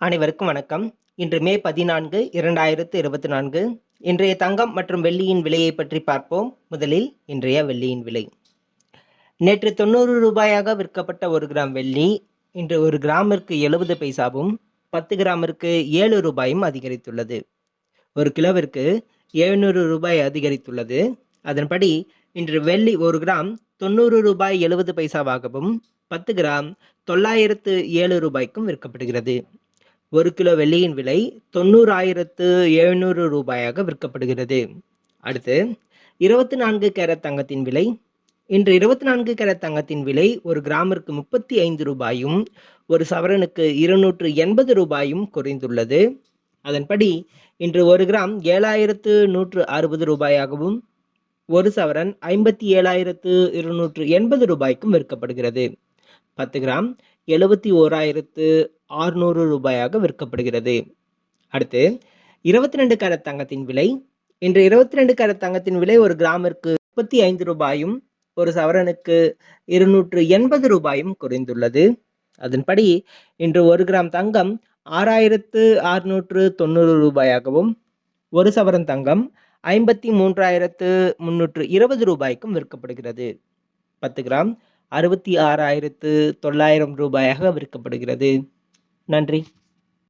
அனைவருக்கும் வணக்கம். இன்று மே 14, 2024. இன்றைய தங்கம் மற்றும் வெள்ளியின் விலையை பற்றி பார்ப்போம். முதலில் இன்றைய வெள்ளியின் விலை. நேற்று 90 ரூபாயாக விற்கப்பட்ட 1 கிராம் வெள்ளி இன்று 1 கிராமிற்கு 70 பைசாவும் 10 கிராமிற்கு 7 ரூபாயும் அதிகரித்துள்ளது. 1 கிலோவிற்கு 700 ரூபாய் அதிகரித்துள்ளது. அதன்படி இன்று வெள்ளி 1 கிராம் 90 ரூபாய் 70 பைசாவாகவும் 10 கிராம் 907 ரூபாய்க்கும் விற்கப்படுகிறது. 1 கிலோ வெள்ளியின் விலை 90,700 ரூபாயாக விற்கப்படுகிறது. அடுத்து 24 கேரட் தங்கத்தின் விலை. இன்று 24 கேரட் தங்கத்தின் விலை 1 கிராமிற்கு 35 ரூபாயும் 1 சவரனுக்கு 280 ரூபாயும் குறைந்துள்ளது. அதன்படி இன்று 1 கிராம் 7,160 ரூபாயாகவும் 1 சவரன் 57,280 ரூபாய்க்கும் விற்கப்படுகிறது. 10 கிராம் 71,600 ரூபாயாக விற்கப்படுகிறது. அடுத்து 22 கேரட் தங்கத்தின் விலை. இன்று 22 கேரட் தங்கத்தின் விலை 1 கிராமிற்கு 35 ரூபாயும் 1 சவரனுக்கு 280 ரூபாயும் குறைந்துள்ளது. அதன்படி இன்று 1 கிராம் தங்கம் 6,690 ரூபாயாகவும் 1 சவரன் தங்கம் 53,320 ரூபாய்க்கும் விற்கப்படுகிறது. 10 கிராம் 66,900 ரூபாயாக விற்கப்படுகிறது. நன்றி.